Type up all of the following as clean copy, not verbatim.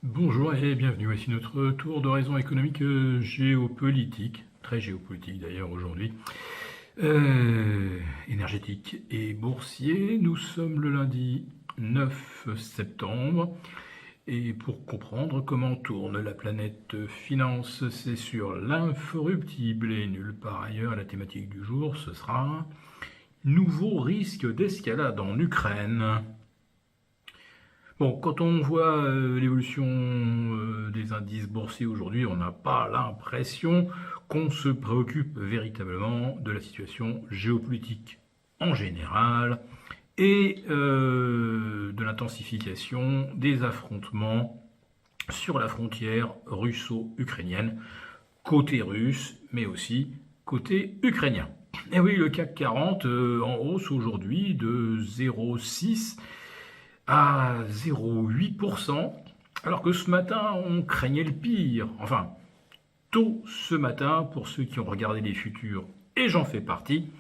Bonjour et bienvenue, voici notre tour d'horizon économique géopolitique, très géopolitique d'ailleurs aujourd'hui, énergétique et boursier. Nous sommes le lundi 9 septembre et pour comprendre comment tourne la planète finance, c'est sur l'incorruptible et nulle part ailleurs. La thématique du jour, ce sera nouveau risque d'escalade en Ukraine. Bon, quand on voit l'évolution des indices boursiers aujourd'hui, on n'a pas l'impression qu'on se préoccupe véritablement de la situation géopolitique en général et de l'intensification des affrontements sur la frontière russo-ukrainienne, côté russe, mais aussi côté ukrainien. Et oui, le CAC 40 en hausse aujourd'hui de 0,6 à 0,8%, alors que ce matin, on craignait le pire. Enfin, tôt ce matin, pour ceux qui ont regardé les futurs, et j'en fais partie,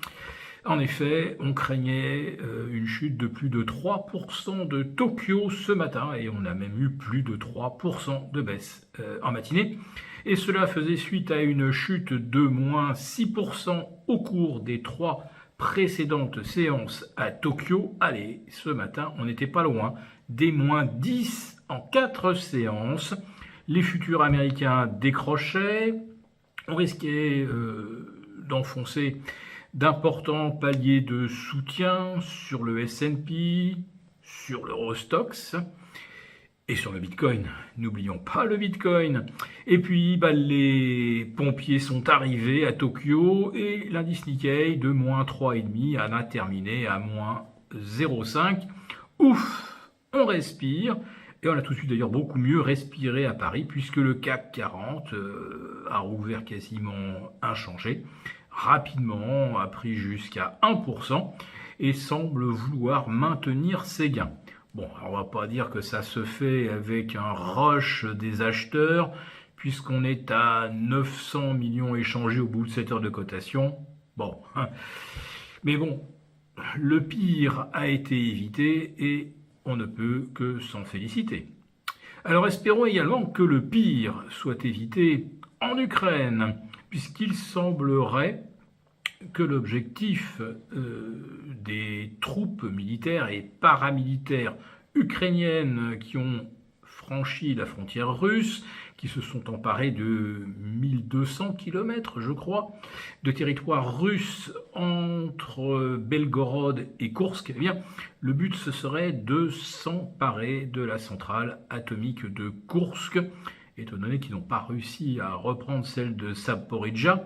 en effet, on craignait une chute de plus de 3% de Tokyo ce matin, et on a même eu plus de 3% de baisse en matinée. Et cela faisait suite à une chute de moins 6% au cours des 3 précédentes séances à Tokyo. Allez, ce matin, on n'était pas loin des moins 10 en 4 séances. Les futurs américains décrochaient. On risquait d'enfoncer d'importants paliers de soutien sur le S&P, sur l'Eurostoxx et sur le Bitcoin. N'oublions pas le Bitcoin. Et puis, les pompiers sont arrivés à Tokyo et l'indice Nikkei de moins 3,5 en a terminé à moins 0,5. Ouf, on respire. Et on a tout de suite d'ailleurs beaucoup mieux respiré à Paris puisque le CAC 40 a rouvert quasiment inchangé. Rapidement a pris jusqu'à 1% et semble vouloir maintenir ses gains. Bon, alors on va pas dire que ça se fait avec un rush des acheteurs, puisqu'on est à 900 millions échangés au bout de 7 heures de cotation. Bon, mais bon, le pire a été évité et on ne peut que s'en féliciter. Alors espérons également que le pire soit évité en Ukraine, puisqu'il semblerait que l'objectif des troupes militaires et paramilitaires ukrainiennes qui ont franchi la frontière russe, qui se sont emparées de 1200 km, je crois, de territoire russe entre Belgorod et Koursk, eh bien, le but ce serait de s'emparer de la centrale atomique de Koursk, étant donné qu'ils n'ont pas réussi à reprendre celle de Zaporijjia.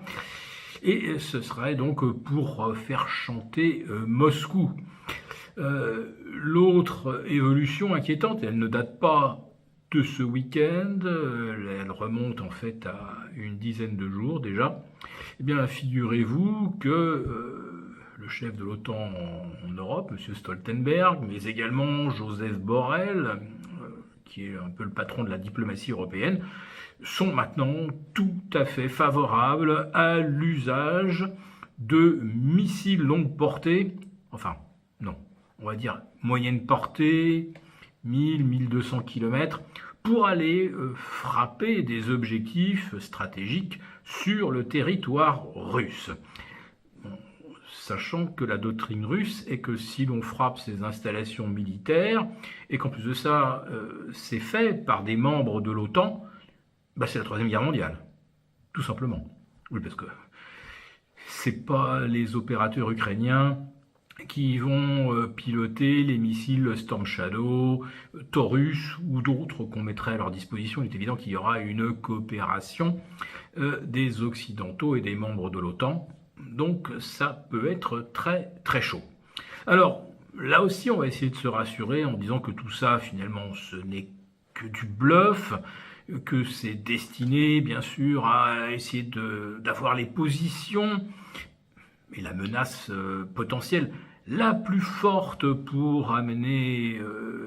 Et ce serait donc pour faire chanter Moscou. L'autre évolution inquiétante, elle ne date pas de ce week-end, elle remonte en fait à une dizaine de jours déjà. Eh bien, figurez-vous que le chef de l'OTAN en Europe, M. Stoltenberg, mais également Joseph Borrell, qui est un peu le patron de la diplomatie européenne, sont maintenant tout à fait favorables à l'usage de missiles longue portée, enfin non, on va dire moyenne portée, 1000-1200 km, pour aller frapper des objectifs stratégiques sur le territoire russe. Sachant que la doctrine russe est que si l'on frappe ces installations militaires, et qu'en plus de ça, c'est fait par des membres de l'OTAN, c'est la Troisième Guerre mondiale, tout simplement. Oui, parce que c'est pas les opérateurs ukrainiens qui vont piloter les missiles Storm Shadow, Taurus ou d'autres qu'on mettrait à leur disposition. Il est évident qu'il y aura une coopération des Occidentaux et des membres de l'OTAN. Donc ça peut être très très chaud. Alors là aussi, on va essayer de se rassurer en disant que tout ça, finalement, ce n'est que du bluff, que c'est destiné, bien sûr, à essayer d'avoir les positions et la menace potentielle la plus forte pour amener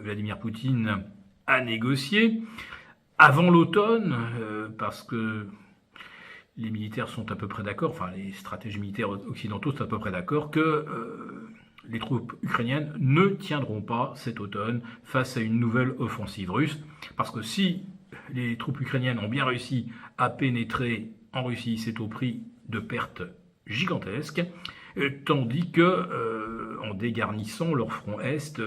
Vladimir Poutine à négocier avant l'automne, parce que les militaires sont à peu près d'accord, enfin les stratèges militaires occidentaux sont à peu près d'accord que les troupes ukrainiennes ne tiendront pas cet automne face à une nouvelle offensive russe, parce que si les troupes ukrainiennes ont bien réussi à pénétrer en Russie, c'est au prix de pertes gigantesques, tandis que en dégarnissant leur front est,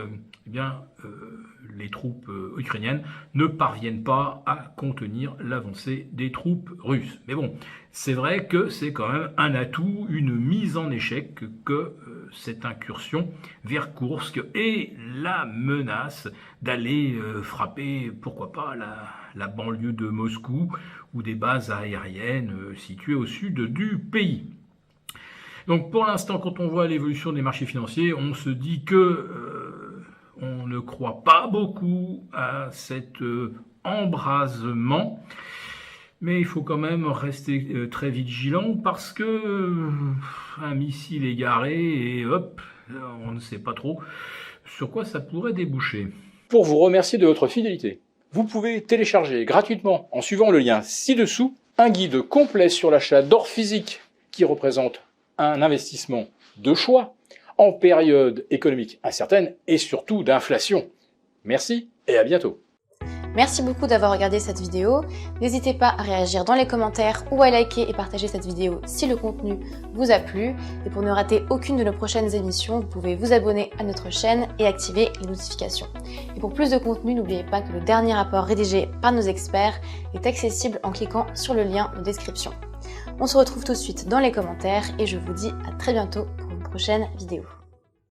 les troupes ukrainiennes ne parviennent pas à contenir l'avancée des troupes russes. Mais bon, c'est vrai que c'est quand même un atout, une mise en échec que cette incursion vers Koursk et la menace d'aller frapper, pourquoi pas, la banlieue de Moscou ou des bases aériennes situées au sud du pays. Donc pour l'instant, quand on voit l'évolution des marchés financiers, on se dit que on ne croit pas beaucoup à cet embrasement, mais il faut quand même rester très vigilant parce que un missile égaré et hop, on ne sait pas trop sur quoi ça pourrait déboucher. Pour vous remercier de votre fidélité, vous pouvez télécharger gratuitement en suivant le lien ci-dessous un guide complet sur l'achat d'or physique qui représente un investissement de choix en période économique incertaine et surtout d'inflation. Merci et à bientôt. Merci beaucoup d'avoir regardé cette vidéo. N'hésitez pas à réagir dans les commentaires ou à liker et partager cette vidéo si le contenu vous a plu. Et pour ne rater aucune de nos prochaines émissions, vous pouvez vous abonner à notre chaîne et activer les notifications. Et pour plus de contenu, n'oubliez pas que le dernier rapport rédigé par nos experts est accessible en cliquant sur le lien de description. On se retrouve tout de suite dans les commentaires et je vous dis à très bientôt pour une prochaine vidéo.